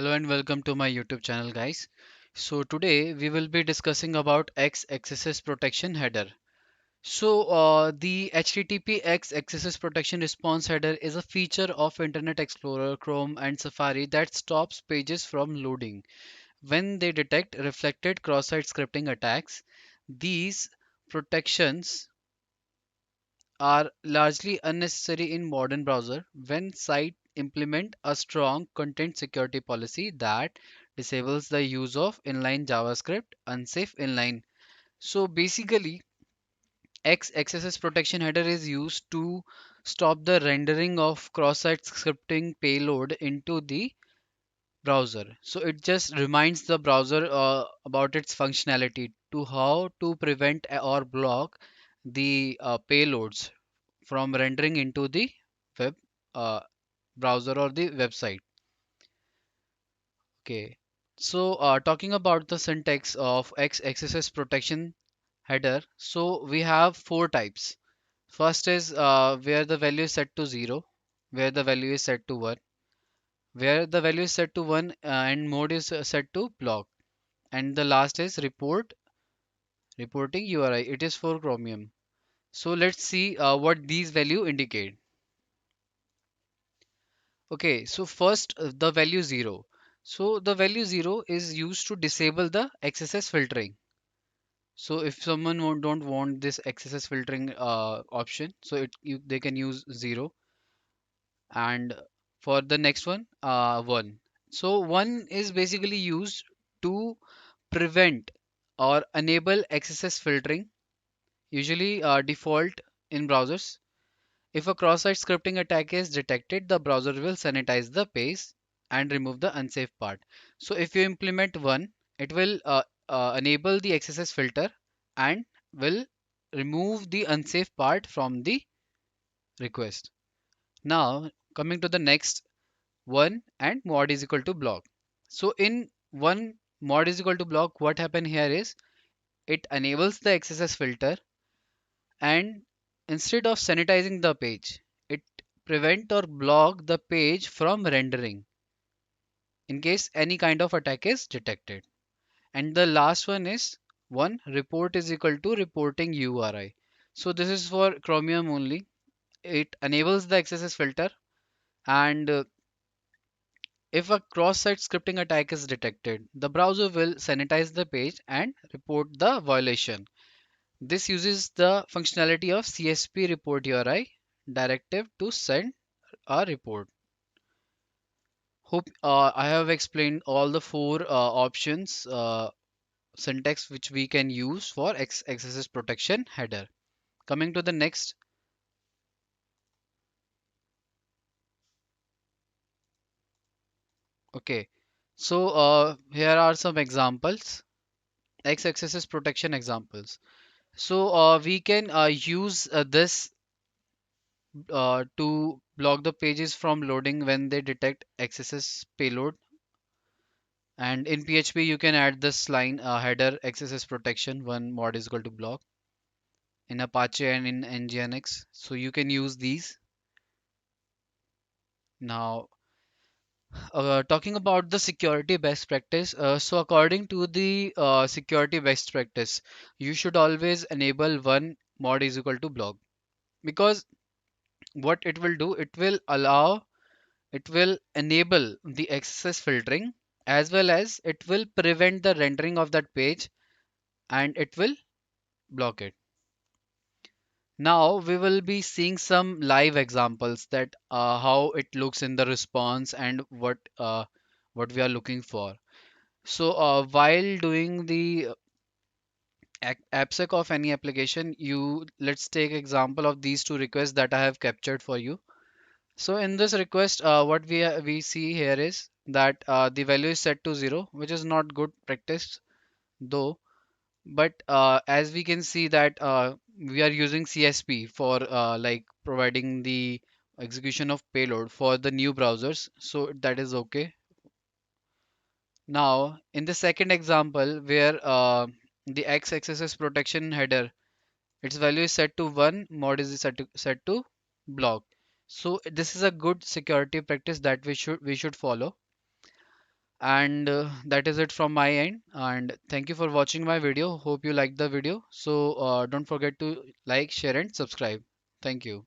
Hello and welcome to my YouTube channel, guys. So today we will be discussing about X-XSS protection header. The HTTP X-XSS protection response header is a feature of Internet Explorer, Chrome, and Safari that stops pages from loading when they detect reflected cross-site scripting attacks. These protections are largely unnecessary in modern browser when site implement a strong content security policy that disables the use of inline JavaScript, unsafe inline. So basically, XSS protection header is used to stop the rendering of cross-site scripting payload into the browser. So it just reminds the browser about its functionality to how to prevent or block the payloads from rendering into the web uh, browser or the website. Okay. Talking about the syntax of XSS protection header, so we have four types. First is where the value is set to 0, where the value is set to 1, where the value is set to 1 and mode is set to block. And the last is reporting URI. It is for Chromium. So let's see what these value indicate. Okay, so first the value 0. So the value 0 is used to disable the XSS filtering. So if someone don't want this XSS filtering option, so they can use 0. And for the next one, 1. So 1 is basically used to prevent or enable XSS filtering, usually default in browsers. If a cross-site scripting attack is detected, the browser will sanitize the page and remove the unsafe part. So if you implement one, it will enable the XSS filter and will remove the unsafe part from the request. Now coming to the next one, and mod is equal to block. So in one mod is equal to block, what happen here is it enables the XSS filter, and instead of sanitizing the page, it prevent or block the page from rendering in case any kind of attack is detected. And the last one is one report is equal to reporting URI. So this is for Chromium only. It enables the XSS filter, and if a cross-site scripting attack is detected, the browser will sanitize the page and report the violation. This uses the functionality of CSP report URI directive to send a report. Hope I have explained all the four options syntax which we can use for XSS protection header. Coming to the next, okay. Here are some examples, XSS protection examples. We can use this to block the pages from loading when they detect XSS payload. And in PHP, you can add this line header XSS protection one mod is equal to block in Apache and in Nginx. So you can use these. Now, talking about the security best practice. So according to the security best practice, you should always enable one mod is equal to block, because what it will do, it will enable the XSS filtering, as well as it will prevent the rendering of that page, and it will block it. Now we will be seeing some live examples that how it looks in the response and what we are looking for. While doing the AppSec of any application, you let's take example of these two requests that I have captured for you. So in this request, what we see here is that the value is set to 0, which is not good practice though. But as we can see that we are using CSP for like providing the execution of payload for the new browsers, so that is okay. Now in the second example, where the XSS protection header, its value is set to 1, mod is set to block. So this is a good security practice that we should follow. And that is it from my end. And thank you for watching my video. Hope you liked the video. So don't forget to like, share, and subscribe. Thank you.